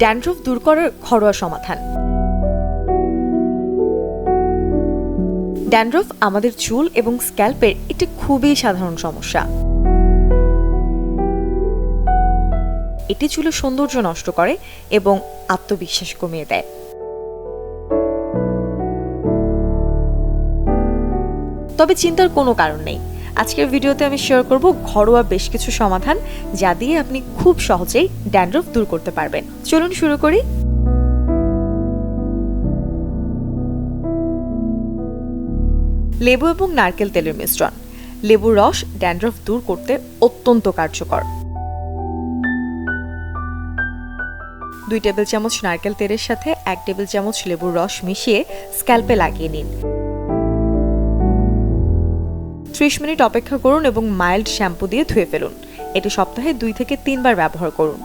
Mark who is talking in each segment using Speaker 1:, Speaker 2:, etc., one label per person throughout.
Speaker 1: Dandruff দূর করার ঘরোয়া সমাধান। ড্যান্ড্রফ আমাদের চুল এবং স্ক্যাল্পের একটি খুবই সাধারণ সমস্যা। এটি চুলের সৌন্দর্য নষ্ট করে এবং আত্মবিশ্বাস কমিয়ে দেয়। তবে চিন্তার কোনো কারণ নেই। আজকের ভিডিওতে আমি শেয়ার করব ঘরোয়া বেশ কিছু সমাধান, যা দিয়ে আপনি খুব সহজেই ড্যান্ড্রফ দূর করতে পারবেন। চলুন শুরু করি। লেবু এবং নারকেল তেলের মিশ্রণ। লেবুর রস ড্যান্ড্রফ দূর করতে অত্যন্ত কার্যকর। 2 টেবিল চামচ নারকেল তেলের সাথে 1 টেবিল চামচ লেবুর রস মিশিয়ে স্ক্যাল্পে লাগিয়ে নিন। 30 মিনিট অপেক্ষা করুন এবং মাইল্ড শ্যাম্পু দিয়ে ধুয়ে ফেলুন। এটি সপ্তাহে 2 থেকে 3 বার ব্যবহার করুন।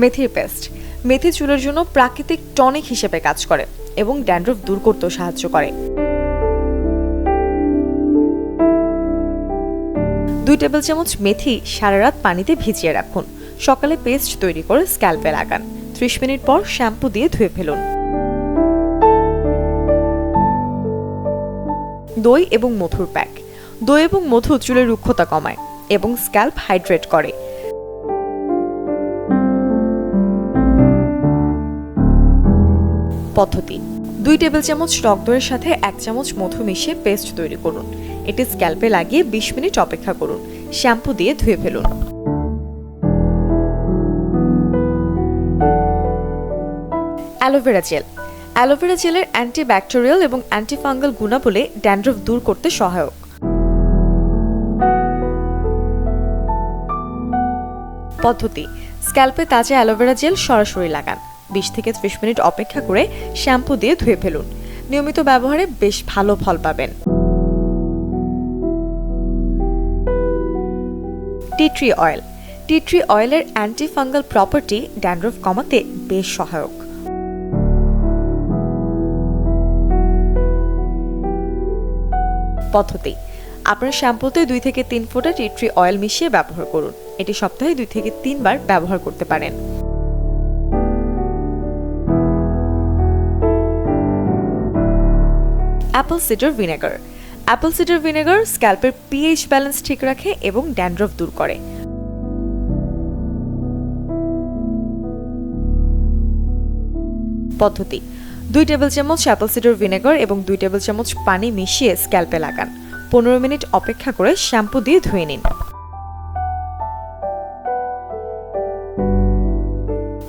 Speaker 1: মেথির পেস্ট। মেথি চুলের জন্য প্রাকৃতিক টনিক হিসেবে কাজ করে এবং ড্যান্ড্রফ দূর করতেও সাহায্য করে। 2 টেবিল চামচ মেথি সারা রাত পানিতে ভিজিয়ে রাখুন। সকালে পেস্ট তৈরি করে স্ক্যাল্পে লাগান। 30 মিনিট পর শ্যাম্পু দিয়ে ধুয়ে ফেলুন। দই এবং মধুর প্যাক। দই এবং মধু চুলের রুক্ষতা কমায় এবং স্ক্যাল্প হাইড্রেট করে। পদ্ধতি: 2 টেবিল চামচ টক দইয়ের সাথে 1 চামচ মধু মিশিয়ে পেস্ট তৈরি করুন। এটি স্ক্যাল্পে লাগিয়ে 20 মিনিট অপেক্ষা করুন। শ্যাম্পু দিয়ে ধুয়ে ফেলুন। Aloe vera gel. অ্যালোভেরা জেলের অ্যান্টিব্যাকটেরিয়াল এবং অ্যান্টিফাঙ্গাল গুণাবলী ড্যান্ড্রফ দূর করতে সহায়ক। পদ্ধতি: স্ক্যাল্পে তাজা অ্যালোভেরা জেল সরাসরি লাগান। 20 থেকে 30 মিনিট অপেক্ষা করে শ্যাম্পু দিয়ে ধুয়ে ফেলুন। নিয়মিত ব্যবহারে বেশ ভালো ফল পাবেন। Tea tree oil. Tea tree অয়েলের অ্যান্টিফাঙ্গাল প্রপার্টি ড্যান্ড্রফ কমাতে বেশ সহায়ক। পদ্ধতি: আপনার শ্যাম্পুতে 2 থেকে 3 ফোঁটা টি ট্রি অয়েল মিশিয়ে ব্যবহার করুন। এটি সপ্তাহে 2 থেকে 3 বার ব্যবহার করতে পারেন। Apple cider vinegar. Apple cider vinegar স্ক্যাল্পের পিএইচ ব্যালেন্স ঠিক রাখে এবং ড্যান্ড্রফ দূর করে। পদ্ধতি: 2 টেবিল চামচ অ্যাপল সিডার ভিনেগার এবং 2 টেবিল চামচ পানি মিশিয়ে স্ক্যাল্পে লাগান। 15 মিনিট অপেক্ষা করে শ্যাম্পু দিয়ে ধুয়ে নিন।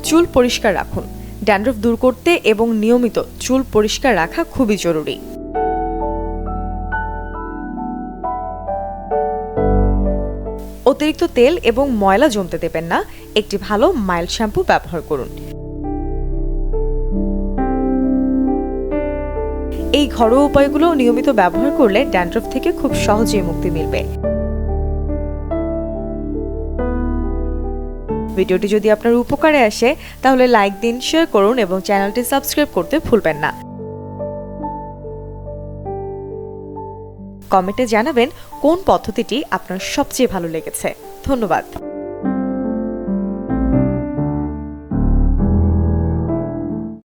Speaker 1: চুল পরিষ্কার রাখুন। ড্যান্ড্রফ দূর করতে এবং নিয়মিত চুল পরিষ্কার রাখা খুবই জরুরি। অতিরিক্ত তেল এবং ময়লা জমতে দেবেন না। একটি ভালো মাইল্ড শ্যাম্পু ব্যবহার করুন। এই ঘরোয়া উপায়গুলো নিয়মিত ব্যবহার করলে ড্যান্ড্রফ থেকে খুব সহজেই মুক্তি মিলবে। ভিডিওটি যদি আপনার উপকারে আসে তাহলে লাইক দিন, শেয়ার করুন এবং চ্যানেলটি সাবস্ক্রাইব করতে ভুলবেন না। কমেন্টে জানাবেন কোন পদ্ধতিটি আপনার সবচেয়ে ভালো লেগেছে। ধন্যবাদ।